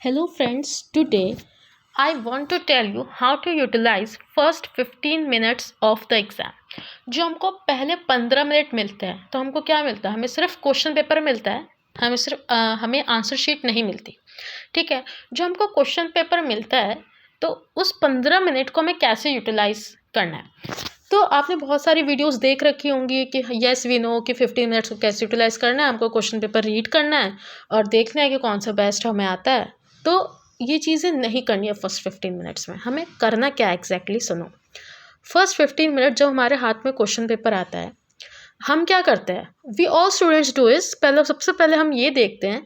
Hello friends, today I want to tell you how to utilize first 15 minutes of the exam. जो हमको पहले 15 minute मिलते हैं तो हमको क्या मिलता है, हमें सिर्फ क्वेश्चन पेपर मिलता है, हमें आंसर शीट नहीं मिलती। ठीक है, जो हमको क्वेश्चन पेपर मिलता है तो उस 15 मिनट को हमें कैसे यूटिलाइज करना है। तो आपने बहुत सारी वीडियोस देख रखी होंगी कि येस वी नो कि 15 मिनट्स को कैसे यूटिलाइज करना है, हमको क्वेश्चन पेपर रीड करना है और देखना है कि कौन सा बेस्ट हमें आता है। तो ये चीज़ें नहीं करनी है फर्स्ट 15 मिनट्स में। हमें करना क्या है एग्जैक्टली सुनो। फर्स्ट 15 मिनट जब हमारे हाथ में क्वेश्चन पेपर आता है, हम क्या करते हैं, we all students do is, सबसे पहले हम ये देखते हैं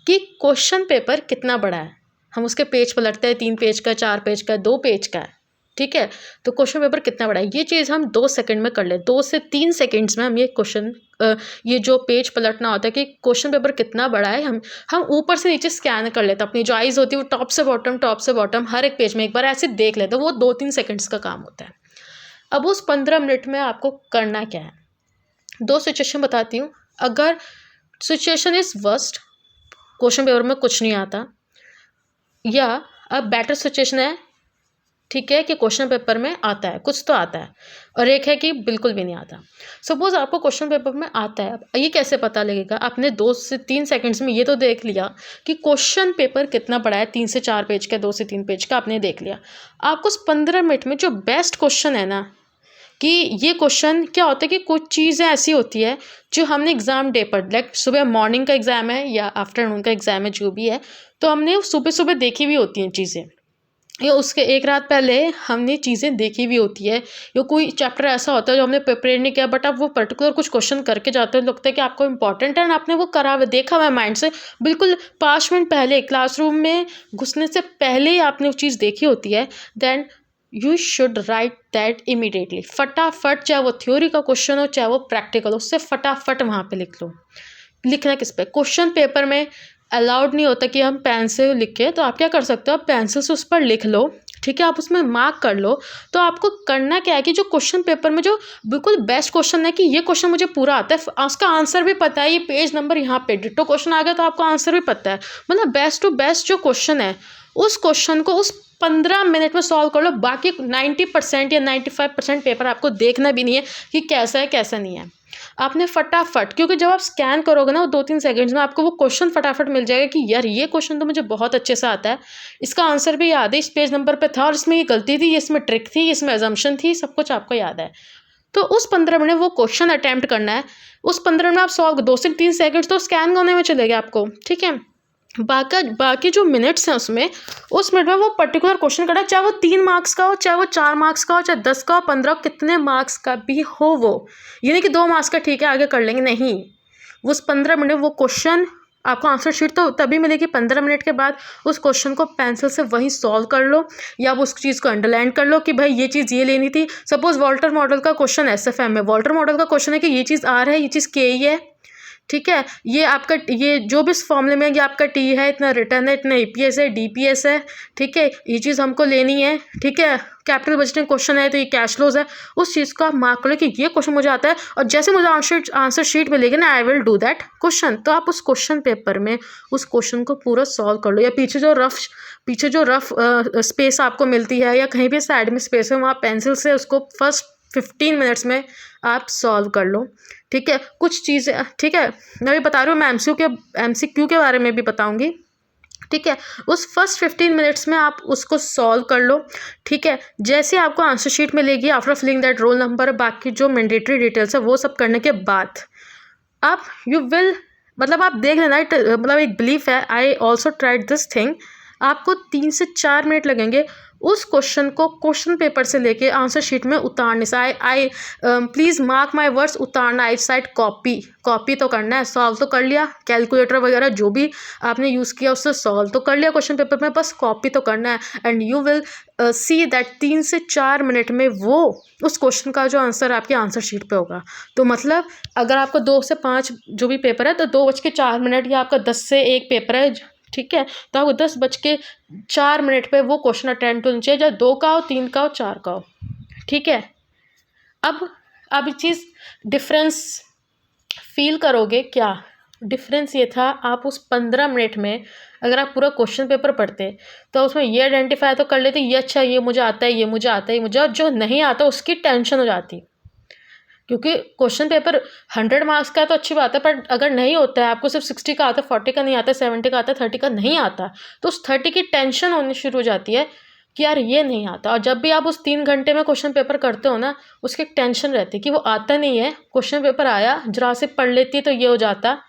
कि क्वेश्चन पेपर कितना बड़ा है। हम उसके पेज पलटते हैं, 3 पेज का, 4 पेज का, 2 पेज का है। ठीक है, तो क्वेश्चन पेपर कितना बड़ा है ये चीज़ हम 2 सेकंड में कर ले। 2 से 3 सेकंड्स में हम ये जो पेज पलटना होता है कि क्वेश्चन पेपर कितना बड़ा है, हम ऊपर से नीचे स्कैन कर लेते हैं। अपनी जो आइज़ होती है वो टॉप से बॉटम हर एक पेज में एक बार ऐसे देख लेते हैं। वो 2-3 सेकंड्स का काम होता है। अब उस 15 मिनट में आपको करना क्या है, 2 सिचुएशन बताती हूँ। अगर situation is worst, question paper में कुछ नहीं आता, या अब बेटर सिचुएशन है, ठीक है, कि क्वेश्चन पेपर में आता है, कुछ तो आता है, और एक है कि बिल्कुल भी नहीं आता। सपोज आपको क्वेश्चन पेपर में आता है, अब ये कैसे पता लगेगा? आपने 2 से 3 सेकंड्स में ये तो देख लिया कि क्वेश्चन पेपर कितना बड़ा है, 3 से 4 पेज का, 2 से 3 पेज का आपने देख लिया। आपको उस 15 मिनट में जो बेस्ट क्वेश्चन है ना, कि ये क्वेश्चन क्या होता है कि कुछ चीज़ें ऐसी होती है जो हमने एग्ज़ाम डे पर, लाइक सुबह मॉर्निंग का एग्ज़ाम है या आफ्टरनून का एग्ज़ाम है, जो भी है, तो हमने सुबह सुबह देखी हुई होती हैं चीज़ें, या उसके एक रात पहले हमने चीज़ें देखी हुई होती है, या कोई चैप्टर ऐसा होता है जो हमने प्रिपेयर नहीं किया, बट आप वो पर्टिकुलर कुछ क्वेश्चन करके जाते हो, लगता है कि आपको इंपॉर्टेंट है, आपने वो करा हुआ देखा हुआ है माइंड से, बिल्कुल 5 मिनट पहले क्लासरूम में घुसने से पहले ही आपने वो चीज़ देखी होती है। Then you should write that immediately, फटाफट, चाहे वो थ्योरी का क्वेश्चन हो चाहे वो प्रैक्टिकल हो, उससे फटाफट वहाँ पे लिख लो। लिखना किस पे? क्वेश्चन पेपर में अलाउड नहीं होता कि हम पेन से लिखें, तो आप क्या कर सकते हो, आप पेंसिल से उस पर लिख लो। ठीक है, आप उसमें मार्क कर लो। तो आपको करना क्या है कि जो क्वेश्चन पेपर में जो बिल्कुल बेस्ट क्वेश्चन है कि ये क्वेश्चन मुझे पूरा आता है, उसका आंसर भी पता है, ये पेज नंबर यहाँ पे डिट्टो क्वेश्चन आ गया तो आपको आंसर भी पता है, मतलब बेस्ट टू बेस्ट जो क्वेश्चन है उस क्वेश्चन को उस 15 मिनट में सॉल्व कर लो। बाकी 90% या 95% पेपर आपको देखना भी नहीं है कि कैसा है कैसा नहीं है। आपने फटाफट, क्योंकि जब आप स्कैन करोगे ना वो 2-3 सेकंड्स में आपको वो क्वेश्चन फटाफट मिल जाएगा कि यार ये क्वेश्चन तो मुझे बहुत अच्छे से आता है, इसका आंसर भी याद है, इस पेज नंबर पे था और इसमें ये गलती थी, इसमें ट्रिक थी, इसमें अजम्पशन थी, सब कुछ आपको याद है। तो उस 15 मिनट वो क्वेश्चन अटैम्प्ट करना है, उस 15 मिनट आप सॉल्व, 2 से 3 सेकंड्स तो स्कैन करने में चलेगा आपको। ठीक है, बाकी जो मिनट्स हैं उसमें, उस मिनट में वो पर्टिकुलर क्वेश्चन करना है, चाहे वो 3 मार्क्स का हो, चाहे वो 4 मार्क्स का हो, चाहे 10 का हो, 15, कितने मार्क्स का भी हो। वो ये नहीं कि 2 मार्क्स का ठीक है आगे कर लेंगे, नहीं। वो उस 15 मिनट वो क्वेश्चन, आपको आंसर शीट तो तभी मिलेगी 15 मिनट के बाद। उस क्वेश्चन को पेंसिल से वहीं सॉल्व कर लो, या उस चीज़ को अंडरलाइन कर लो कि भाई ये चीज़ ये लेनी थी। सपोज वॉल्टर मॉडल का क्वेश्चन, एसएफएम में वॉल्टर मॉडल का क्वेश्चन है कि ये चीज़ आर है, ये चीज़ के ही है। ठीक है, ये आपका, ये जो भी इस फॉर्मूले में, ये आपका टी है, इतना रिटर्न है, इतना ईपीएस है, डीपीएस है। ठीक है, ये चीज़ हमको लेनी है। ठीक है, कैपिटल बजटिंग क्वेश्चन है तो ये कैश फ्लोज है। उस चीज़ को आप मार्क करो कि ये क्वेश्चन मुझे आता है, और जैसे मुझे आंसर शीट मिलेगी ना, I will do that question. तो आप उस क्वेश्चन पेपर में उस क्वेश्चन को पूरा सॉल्व कर लो, या पीछे जो रफ स्पेस आपको मिलती है, या कहीं भी साइड में स्पेस है, वहाँ पेंसिल से उसको फर्स्ट 15 मिनट्स में आप सॉल्व कर लो। ठीक है, कुछ चीज़ें, ठीक है, मैं भी बता रही हूँ, मैं एमसीक्यू के बारे में भी बताऊँगी। ठीक है, उस फर्स्ट 15 मिनट्स में आप उसको सॉल्व कर लो। ठीक है, जैसे आपको आंसर शीट मिलेगी, after filling that roll number, बाकी जो मैंडेटरी डिटेल्स है वो सब करने के बाद आप यू विल, मतलब आप देख लेना, मतलब एक बिलीफ है, I also tried this thing. आपको 3 से 4 मिनट लगेंगे उस क्वेश्चन को क्वेश्चन पेपर से लेके आंसर शीट में उतारने से। I please mark my words, उतारना, आई साइड कॉपी तो करना है। सॉल्व तो कर लिया, कैलकुलेटर वगैरह जो भी आपने यूज़ किया उससे सॉल्व तो कर लिया क्वेश्चन पेपर में, बस कॉपी तो करना है। And you will see that 3 से 4 मिनट में वो उस क्वेश्चन का जो आंसर आपकी आंसर शीट पे होगा। तो मतलब अगर आपको 2 से 5 जो भी पेपर है, तो 2:04 या आपका 10 से 1 पेपर है, ठीक है, तो आपको 10:04 पे वो क्वेश्चन अटेम्प्ट होना चाहिए, चाहे 2 का हो, 3 का हो, 4 का हो। ठीक है, अब ये चीज़ डिफरेंस फील करोगे क्या? डिफरेंस ये था, आप उस 15 मिनट में अगर आप पूरा क्वेश्चन पेपर पढ़ते तो उसमें ये आइडेंटिफाई तो कर लेते ये अच्छा ये मुझे आता है, ये मुझे आता है, ये मुझे, और जो नहीं आता उसकी टेंशन हो जाती। क्योंकि क्वेश्चन पेपर 100 मार्क्स का है तो अच्छी बात है, पर अगर नहीं होता है, आपको सिर्फ 60 का आता है, 40 का नहीं आता, 70 का आता है, 30 का नहीं आता, तो उस 30 की टेंशन होनी शुरू हो जाती है कि यार ये नहीं आता। और जब भी आप उस 3 घंटे में क्वेश्चन पेपर करते हो ना, उसकी एक टेंशन रहती है कि वो आता नहीं है, क्वेश्चन पेपर आया, जरा से पढ़ लेती है तो ये हो जाता।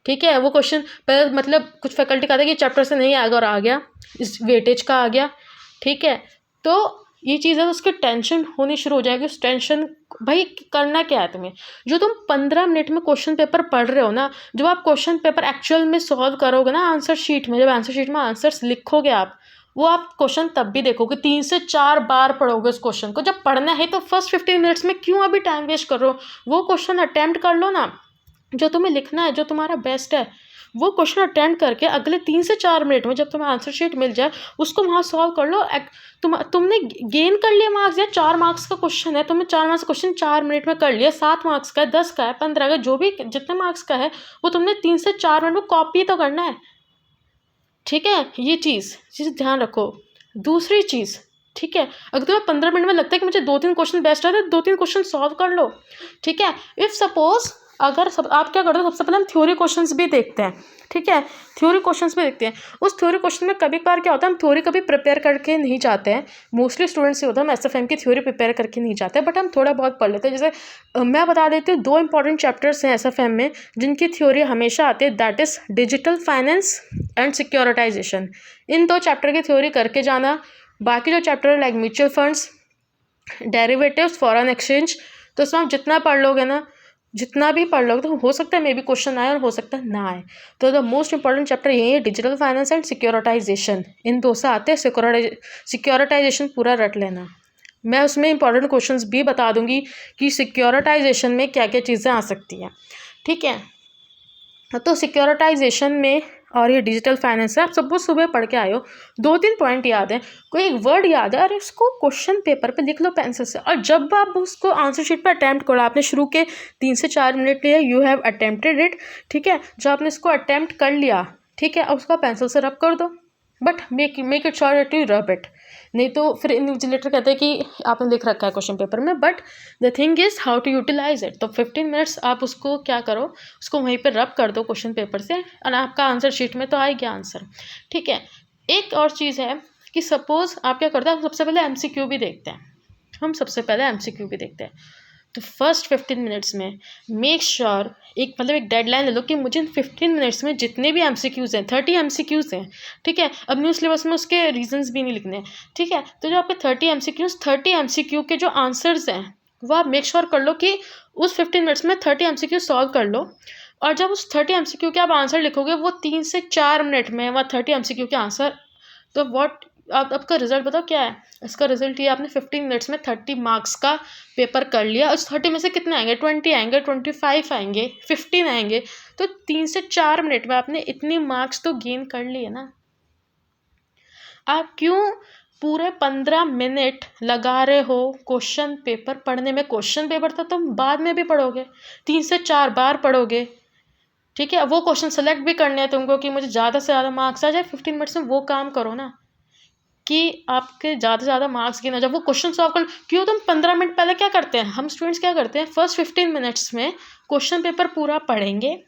ठीक है, वो क्वेश्चन पहले मतलब कुछ फैकल्टी का था कि चैप्टर से नहीं आएगा और आ गया, इस वेटेज का आ गया। ठीक है, तो ये चीज़ है, उसकी टेंशन होनी शुरू हो जाएगी। उस टेंशन, भाई करना क्या है तुम्हें, जो तुम 15 मिनट में क्वेश्चन पेपर पढ़ रहे हो ना, जब आप क्वेश्चन पेपर एक्चुअल में सॉल्व करोगे ना आंसर शीट में, जब आंसर शीट में आंसर्स लिखोगे आप, वो आप क्वेश्चन तब भी देखोगे, 3 से 4 बार पढ़ोगे उस क्वेश्चन को। जब पढ़ना है तो फर्स्ट 15 मिनट्स में क्यों अभी टाइम वेस्ट कर रहे हो, वो क्वेश्चन अटेम्प्ट कर लो ना, जो तुम्हें लिखना है, जो तुम्हारा बेस्ट है, वो क्वेश्चन अटेम्प्ट करके अगले 3 से 4 मिनट में जब तुम्हें आंसर शीट मिल जाए उसको वहाँ सॉल्व कर लो। तुमने गेन कर लिया मार्क्स, या 4 मार्क्स का क्वेश्चन है, तुमने 4 मार्क्स का क्वेश्चन 4 मिनट में कर लिया, 7 मार्क्स का है, 10 का है, 15 का, जो भी जितने मार्क्स का है, वो तुमने 3 से 4 मिनट में कॉपी तो करना है। ठीक है, ये चीज़ ध्यान रखो। दूसरी चीज़, ठीक है, अगर तुम्हें 15 मिनट में लगता है कि मुझे 2-3 क्वेश्चन बेस्ट है तो 2-3 क्वेश्चन सॉल्व कर लो। ठीक है, इफ़ सपोज अगर आप क्या करते हो, सबसे पहले हम थ्योरी क्वेश्चंस भी देखते हैं। ठीक है, थ्योरी क्वेश्चंस भी देखते हैं। उस थ्योरी क्वेश्चन में कभी कभार क्या होता है, हम थ्योरी कभी प्रिपेयर करके नहीं जाते हैं, मोस्टली स्टूडेंट्स से होता है, हम एसएफएम की थ्योरी प्रिपेयर करके नहीं जाते, बट हम थोड़ा बहुत पढ़ लेते हैं। जैसे मैं बता देती हूँ, 2 इंपॉर्टेंट चैप्टर्स हैं एसएफएम में जिनकी थ्योरी हमेशा आती है, that is digital finance and securitisation. इन 2 चैप्टर की थ्योरी करके जाना। बाकी जो चैप्टर है like mutual funds, derivatives, foreign exchange, तो इसमें आप जितना पढ़ लोगे ना, जितना भी पढ़ लोगे तो हो सकता है मे बी क्वेश्चन आए और हो सकता है ना आए। तो द मोस्ट इंपॉर्टेंट चैप्टर यही है, डिजिटल फाइनेंस एंड सिक्योरिटाइजेशन। इन 2 से आते हैं। सिक्योरिटाइजेशन पूरा रट लेना। मैं उसमें इंपॉर्टेंट क्वेश्चंस भी बता दूंगी कि सिक्योरिटाइजेशन में क्या क्या चीज़ें आ सकती हैं। ठीक है, तो सिक्योरिटाइजेशन में और ये डिजिटल फाइनेंस है, आप सब सुबह पढ़ के आए हो, 2-3 पॉइंट याद है, कोई एक वर्ड याद है, और इसको क्वेश्चन पेपर पे लिख लो पेंसिल से, और जब आप उसको आंसर शीट पे अटैम्प्ट करो, आपने शुरू के 3 से 4 मिनट लिए, यू हैव अटेम्प्टेड इट। ठीक है, जब आपने इसको अटैम्प्ट कर लिया, ठीक है, अब उसका पेंसिल से रब कर दो, but make it sure to rub it, नहीं तो फिर इन्विजिलेटर कहते हैं कि आपने लिख रखा है क्वेश्चन पेपर में, but the thing is how to utilise it. तो 15 मिनट्स आप उसको क्या करो, उसको वहीं पे रब कर दो क्वेश्चन पेपर से, और आपका आंसर शीट में तो आ गया आंसर। ठीक है, एक और चीज़ है कि सपोज आप क्या करते हैं, हम सबसे पहले MCQ भी देखते हैं, तो फर्स्ट 15 मिनट्स में मेक श्योर एक एक डेडलाइन ले लो कि मुझे 15 मिनट्स में जितने भी MCQs हैं, 30 MCQs हैं। ठीक है, अब न्यू सिलेबस में उसके रीजंस भी नहीं लिखने हैं। ठीक है, तो जो आपके 30 MCQ के जो आंसर्स हैं वो आप मेक श्योर कर लो कि उस 15 मिनट्स में 30 MCQ सॉल्व कर लो, और जब उस 30 MCQ के आप आंसर लिखोगे वो 3 से 4 मिनट में वह 30 MCQ के आंसर, तो व्हाट आप आपका रिजल्ट बताओ क्या है। इसका रिजल्ट ये, आपने 15 मिनट्स में 30 मार्क्स का पेपर कर लिया। उस 30 में से कितने आएंगे, 20 आएंगे, 25 आएंगे, 15 आएंगे, तो 3 से 4 मिनट में आपने इतने मार्क्स तो गेन कर लिए ना। आप क्यों पूरे 15 मिनट लगा रहे हो क्वेश्चन पेपर पढ़ने में। क्वेश्चन पेपर तो तुम बाद में भी पढ़ोगे, 3 से 4 बार पढ़ोगे। ठीक है, वो क्वेश्चन सेलेक्ट भी करने हैं तुमको कि मुझे ज़्यादा से ज़्यादा मार्क्स आ जाए 15 मिनट्स में। वो काम करो ना कि आपके ज़्यादा से ज़्यादा मार्क्स गिना जब वो क्वेश्चन सॉल्व कर। क्यों तुम 15 मिनट पहले क्या करते हैं, हम स्टूडेंट्स क्या करते हैं, फर्स्ट 15 मिनट्स में क्वेश्चन पेपर पूरा पढ़ेंगे,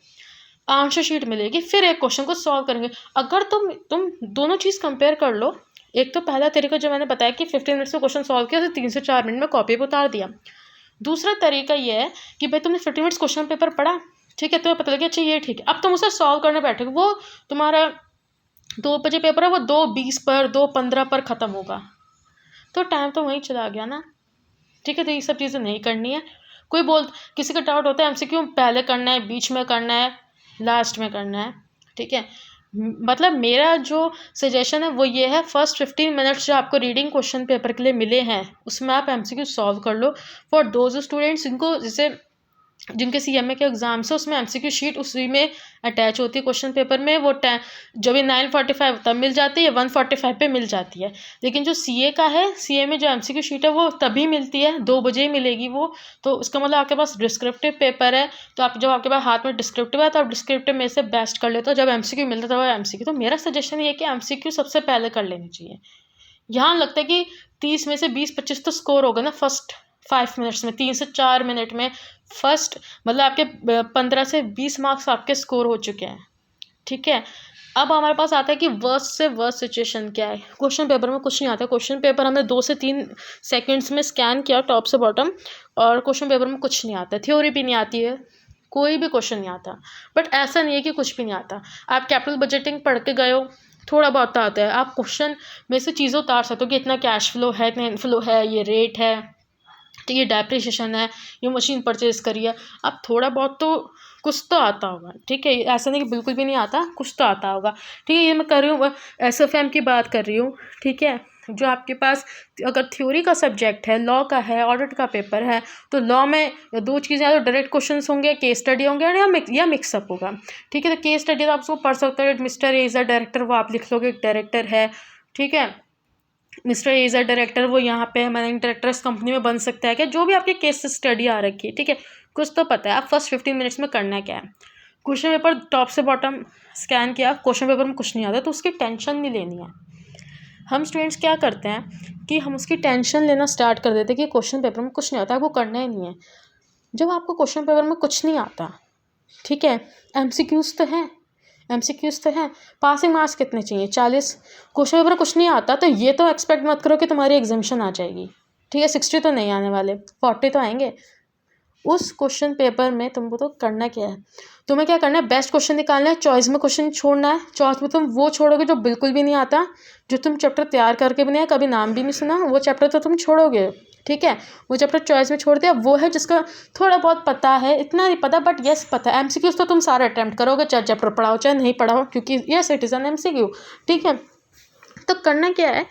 आंसर शीट मिलेगी, फिर एक क्वेश्चन को सॉल्व करेंगे। अगर तुम दोनों चीज़ कंपेयर कर लो, एक तो पहला तरीका जो मैंने बताया कि 15 मिनट्स में क्वेश्चन सॉल्व किया, तो 3 से 4 मिनट में कॉपी पर उतार दिया। दूसरा तरीका ये है कि भाई तुमने 15 मिनट्स क्वेश्चन पेपर पढ़ा, ठीक है, तुम्हें पता लगे अच्छा ये ठीक है, अब तुम उसे सॉल्व करने बैठोगे, वो तुम्हारा 2 बजे पेपर है, वो 2:20 पर 2:15 पर ख़त्म होगा, तो टाइम तो वहीं चला गया ना। ठीक है, तो ये सब चीज़ें नहीं करनी है। किसी का डाउट होता है MCQ पहले करना है, बीच में करना है, लास्ट में करना है। ठीक है, मतलब मेरा जो सजेशन है वो ये है, फर्स्ट 15 मिनट्स जो आपको रीडिंग क्वेश्चन पेपर के लिए मिले हैं उसमें आप MCQ सॉल्व कर लो। फॉर दोज स्टूडेंट्स जिनको जैसे जिनके सीएमए के एग्जाम्स है उसमें एमसीक्यू शीट उसी में अटैच होती है क्वेश्चन पेपर में, वो जब ये 9:45 तब मिल जाती है, 1:45 पे मिल जाती है। लेकिन जो सीए का है, सीए में जो एमसीक्यू शीट है वो तभी मिलती है, 2 बजे ही मिलेगी वो। तो उसका मतलब आपके पास डिस्क्रिप्टिव पेपर है, तो आप जब आपके पास हाथ में डिस्क्रिप्टिव है तो आप डिस्क्रिप्टिव में से बेस्ट कर लेते हो, जब एमसीक्यू मिलता है तब एमसीक्यू। तो मेरा सजेशन ये है कि एमसीक्यू सबसे पहले कर लेनी चाहिए। यहाँ लगता है कि 30 में से 20-25 तो स्कोर होगा ना फर्स्ट 5 मिनट्स में, 3 से 4 मिनट में फर्स्ट, मतलब आपके 15 से 20 मार्क्स आपके स्कोर हो चुके हैं। ठीक है, अब हमारे पास आता है कि वर्स्ट से वर्स्ट सिचुएशन क्या है। क्वेश्चन पेपर में कुछ नहीं आता, क्वेश्चन पेपर हमने 2 से 3 सेकेंड्स में स्कैन किया टॉप से बॉटम, और क्वेश्चन पेपर में कुछ नहीं आता, थ्योरी भी नहीं आती है, कोई भी क्वेश्चन नहीं आता। बट ऐसा नहीं है कि कुछ भी नहीं आता। आप कैपिटल बजटिंग पढ़ के गए हो, थोड़ा बहुत आता है, आप क्वेश्चन में से चीज़ें उतार सकते हो कि इतना कैश फ्लो है, इतना इनफ्लो है, ये रेट है, तो ये डेप्रिसिएशन है, ये मशीन परचेज करी है। अब थोड़ा बहुत तो कुछ तो आता होगा। ठीक है, ऐसा नहीं कि बिल्कुल भी नहीं आता, कुछ तो आता होगा। ठीक है, ये मैं कर रही हूँ एसएफएम की बात कर रही हूँ। ठीक है, जो आपके पास अगर थ्योरी का सब्जेक्ट है, लॉ का है, ऑडिट का पेपर है, तो लॉ में 2 चीज़ें, या तो डायरेक्ट क्वेश्चन होंगे, केस स्टडी होंगे, या मिक्सअप होगा। ठीक है, तो केस स्टडी तो आप उसको पढ़ सकते हो, mister A is a director, वो आप लिख लोगे, डायरेक्टर है। ठीक है, mister A is a director, वो यहाँ पे मैनेजिंग डायरेक्टर इस कंपनी में बन सकता है क्या, जो भी आपकी केस स्टडी आ रखी है। ठीक है, कुछ तो पता है, आप फर्स्ट 15 मिनट्स में करना क्या है। क्वेश्चन पेपर टॉप से बॉटम स्कैन किया, क्वेश्चन पेपर में कुछ नहीं आता तो उसकी टेंशन नहीं लेनी है। हम स्टूडेंट्स क्या करते हैं कि हम उसकी टेंशन लेना स्टार्ट कर देते हैं कि क्वेश्चन पेपर में कुछ नहीं आता, आपको करना ही नहीं है। जब आपको क्वेश्चन पेपर में कुछ नहीं आता, ठीक है, एमसीक्यूज तो हैं, एमसीक्यूज तो हैं, पासिंग मार्क्स कितने चाहिए, 40। क्वेश्चन पेपर कुछ नहीं आता तो ये तो एक्सपेक्ट मत करो कि तुम्हारी एग्जामिशन आ जाएगी। ठीक है, 60 तो नहीं आने वाले, 40 तो आएंगे। उस क्वेश्चन पेपर में तुमको तो करना क्या है, तुम्हें क्या करना है, बेस्ट क्वेश्चन निकालना है, चॉइस में क्वेश्चन छोड़ना है। चॉइस में तुम वो छोड़ोगे जो बिल्कुल भी नहीं आता, जो तुम चैप्टर तैयार करके भी नहीं, कभी नाम भी नहीं सुना, वो चैप्टर तो तुम छोड़ोगे। ठीक है, वो चैप्टर चॉइस में छोड़ दिया, वो है जिसका थोड़ा बहुत पता है, इतना नहीं पता बट यस पता है। एमसीक्यूज तो तुम सारे अटैम्प्ट करोगे, चाहे चैप्टर पढ़ाओ चाहे नहीं पढ़ाओ, क्योंकि yes it is an MCQ. ठीक है, तो करना क्या है,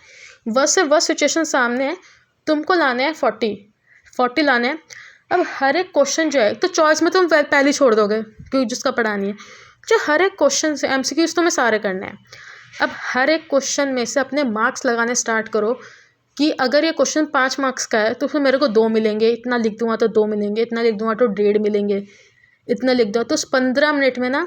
वर्स्ट से वर्स्ट सिचुएशन सामने है, तुमको लाने हैं 40 लाने हैं। अब हर एक क्वेश्चन जो है, तो चॉइस में तुम पहले ही छोड़ दोगे क्योंकि जिसका पढ़ानी है, जो हर एक क्वेश्चन से एमसीक्यूज तुम्हें सारे करने हैं। अब हर एक क्वेश्चन में से अपने मार्क्स लगाने स्टार्ट करो कि अगर ये क्वेश्चन 5 मार्क्स का है तो फिर मेरे को 2 मिलेंगे, इतना लिख दूंगा तो 2 मिलेंगे, इतना लिख दूंगा तो 1.5 मिलेंगे, इतना लिख दो। तो उस 15 मिनट में ना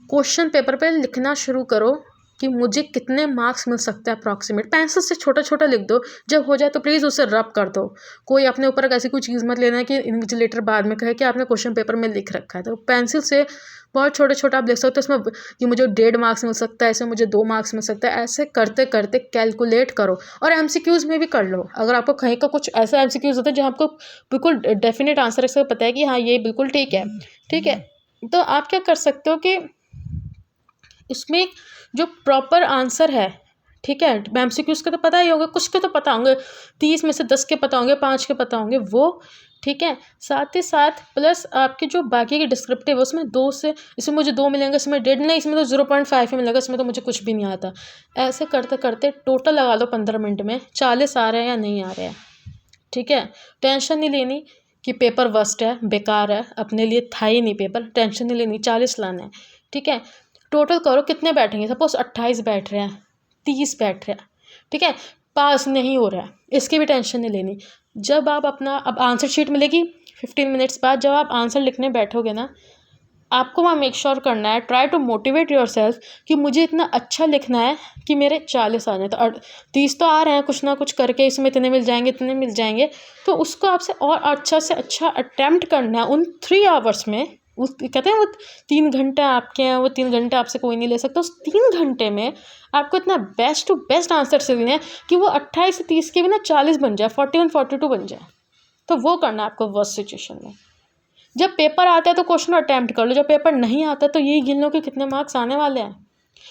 क्वेश्चन पेपर पे लिखना शुरू करो कि मुझे कितने मार्क्स मिल सकते हैं अप्रॉक्सीमेट। पेंसिल से छोटा छोटा लिख दो, जब हो जाए तो प्लीज़ उसे रब कर दो। कोई अपने ऊपर ऐसी कोई चीज़ मत लेना कि इन्विजिलेटर बाद में कहे कि आपने क्वेश्चन पेपर में लिख रखा है। तो पेंसिल से बहुत छोटे छोटा आप लिख सकते हो इसमें कि मुझे 1.5 मार्क्स मिल सकता है, इसमें मुझे 2 मार्क्स मिल सकता है। ऐसे करते करते कैलकुलेट करो, और एमसीक्यूज़ में भी कर लो। अगर आपको कहीं का कुछ ऐसा एमसीक्यूज़ होता है जहाँ आपको बिल्कुल डेफिनेट आंसर इसका पता है कि हाँ ये बिल्कुल ठीक है, ठीक है, तो आप क्या कर सकते हो कि इसमें जो प्रॉपर आंसर है, ठीक है, एमसीक्यूज़ के तो पता ही होगा, कुछ के तो पता होंगे, 30 में से 10 के पता होंगे, 5 के पता होंगे वो। ठीक है, साथ ही साथ प्लस आपके जो बाकी के डिस्क्रिप्टिव है उसमें 2 से, इसमें मुझे 2 मिलेंगे, इसमें 1.5 नहीं, इसमें तो 0.5 ही मिलेगा, इसमें तो मुझे कुछ भी नहीं आता। ऐसे करते करते टोटल लगा लो 15 मिनट में 40 आ रहे हैं या नहीं आ रहे हैं। ठीक है, टेंशन नहीं लेनी कि पेपर वर्स्ट है, बेकार है, अपने लिए था ही नहीं पेपर, टेंशन नहीं लेनी, 40 लाना है। ठीक है, टोटल करो कितने बैठेंगे, सपोज 28 बैठ रहे हैं, 30 बैठ रहे हैं, ठीक है, पास नहीं हो रहा है, इसकी भी टेंशन नहीं लेनी। जब आप अपना, अब आंसर शीट मिलेगी 15 मिनट्स बाद, जब आप आंसर लिखने बैठोगे ना, आपको वहाँ मेक श्योर करना है, try to motivate yourself कि मुझे इतना अच्छा लिखना है कि मेरे 40 आ जाए। तो 30 तो आ रहे हैं कुछ ना कुछ करके, इसमें इतने मिल जाएंगे, इतने मिल जाएंगे, तो उसको आपसे और अच्छा से अच्छा अटैम्प्ट करना है उन 3 आवर्स में। उस कहते हैं वो 3 घंटे आपके हैं, वो 3 घंटे आपसे कोई नहीं ले सकता। उस 3 घंटे में आपको इतना बेस्ट टू बेस्ट आंसर से देना है कि वो 28 से 30 के भी ना 40 बन जाए, 41 42 बन जाए। तो वो करना है आपको वर्स्ट सिचुएशन में। जब पेपर आता है तो क्वेश्चन अटैम्प्ट कर लो, जब पेपर नहीं आता तो यही गिन लो कि कितने मार्क्स आने वाले हैं।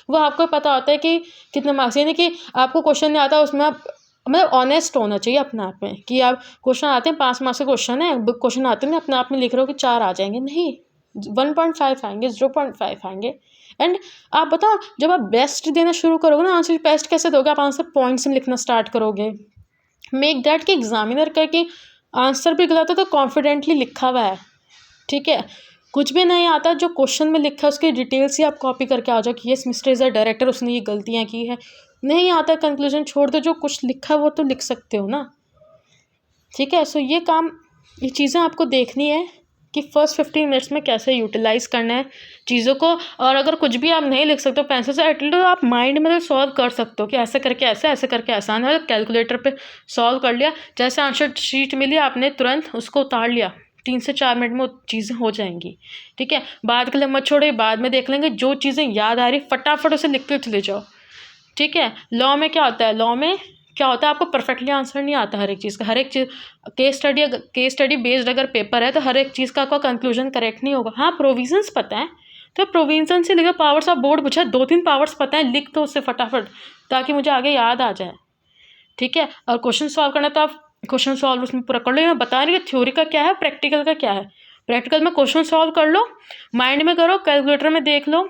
वो आपको पता होता है कि कितने मार्क्स, यानी कि आपको क्वेश्चन नहीं आता उसमें आप मतलब ऑनेस्ट होना चाहिए अपने आप में कि आप क्वेश्चन आते हैं 5 मार्क्स के क्वेश्चन है, क्वेश्चन आते हैं अपने आप में लिख रहे हो कि 4 आ जाएंगे, नहीं 1.5 आएंगे, 0.5 आएंगे। एंड आप बताओ जब आप बेस्ट देना शुरू करोगे ना, आंसर बेस्ट कैसे दोगे, आप आंसर पॉइंट्स में लिखना स्टार्ट करोगे। मेक दैट कि एग्जामिनर का कि आंसर भी गलत हो तो कॉन्फिडेंटली लिखा हुआ है, ठीक है। कुछ भी नहीं आता, जो क्वेश्चन में लिखा है उसकी डिटेल्स ही आप कॉपी करके आ जाओ कि yes mister is a director, उसने ये गलतियाँ की है। नहीं आता कंक्लूजन छोड़ दो, जो कुछ लिखा है वो तो लिख सकते हो ना। ठीक है। सो ये चीज़ें आपको देखनी है कि फर्स्ट 15 मिनट्स में कैसे यूटिलाइज़ करना है चीज़ों को। और अगर कुछ भी आप नहीं लिख सकते हो पेंसिल से, एटलीस्ट आप माइंड में सॉल्व कर सकते हो कि ऐसे करके ऐसे करके आसान है। कैलकुलेटर पे सॉल्व कर लिया, जैसे आंसर शीट मिली आपने तुरंत उसको उतार लिया, 3 से 4 मिनट में वो चीज़ें हो जाएंगी। ठीक है। बाद के लिए मत छोड़िए, बाद में देख लेंगे। जो चीज़ें याद आ रही फटाफट उसे लिख के चले जाओ। ठीक है। लॉ में क्या होता है, आपको परफेक्टली आंसर नहीं आता हर एक चीज़ का। हर एक चीज़ केस स्टडी बेस्ड अगर पेपर है तो हर एक चीज़ का आपका कंक्लूजन करेक्ट नहीं होगा। हाँ, प्रोविजंस पता है तो प्रोविजन से लिखो। पावर्स ऑफ बोर्ड पूछा, 2-3 पावर्स पता है, लिख दो उससे फटाफट, ताकि मुझे आगे याद आ जाए। ठीक है। और क्वेश्चन सॉल्व करना तो आप क्वेश्चन सॉल्व उसमें पूरा कर लो। मैं बता रही हूँ थ्योरी का क्या है, प्रैक्टिकल का क्या है। प्रैक्टिकल में क्वेश्चन सॉल्व कर लो, माइंड में करो, कैलकुलेटर में देख लो,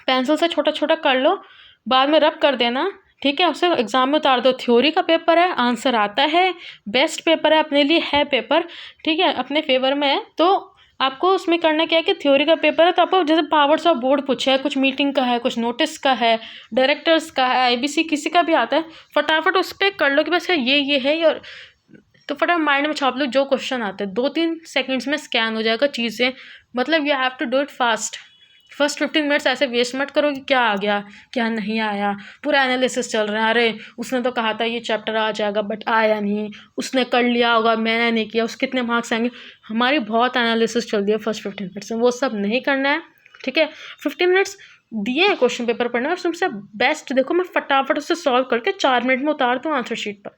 पेंसिल से छोटा छोटा कर लो, बाद में रब कर देना। ठीक है। उसे एग्जाम में उतार दो। थ्योरी का पेपर है, आंसर आता है, बेस्ट पेपर है अपने लिए, है पेपर। ठीक है, अपने फेवर में है। तो आपको उसमें करना क्या है कि थ्योरी का पेपर है तो आपको जैसे पावर्स ऑफ बोर्ड पूछे है, कुछ मीटिंग का है, कुछ नोटिस का है, डायरेक्टर्स का है, आईबीसी किसी का भी आता है, फटाफट उस पर कर लो कि बस ये है। और तो फटाफट माइंड में छाप लो, जो क्वेश्चन आते हैं 2-3 सेकेंड्स में स्कैन हो जाएगा चीज़ें। मतलब you have to do it fast. First 15 minutes ऐसे वेस्ट मत करो कि क्या आ गया क्या नहीं आया, पूरा एनालिसिस चल रहा है। अरे उसने तो कहा था ये चैप्टर आ जाएगा बट आया नहीं, उसने कर लिया होगा मैंने नहीं किया, उसके कितने मार्क्स आएंगे। हमारी बहुत एनालिसिस चल रही है फर्स्ट 15 मिनट्स में, वो सब नहीं करना है। ठीक है। 15 मिनट्स दिए हैं क्वेश्चन पेपर पढ़ना, और तुमसे बेस्ट देखो मैं फटाफट उससे सॉल्व करके 4 मिनट में उतार दूँ आंसर शीट पर।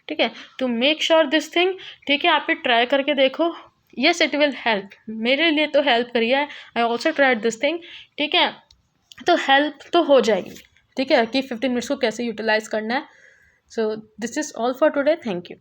ठीक है। तो मेक श्योर दिस थिंग। ठीक है, आप ये ट्राई करके देखो। येस इट विल हेल्प, मेरे लिए तो हेल्प करी है। I also tried this thing. ठीक है। तो हेल्प तो हो जाएगी। ठीक है, कि 15 मिनट्स को कैसे यूटिलाइज करना है। So this is all for today. Thank you.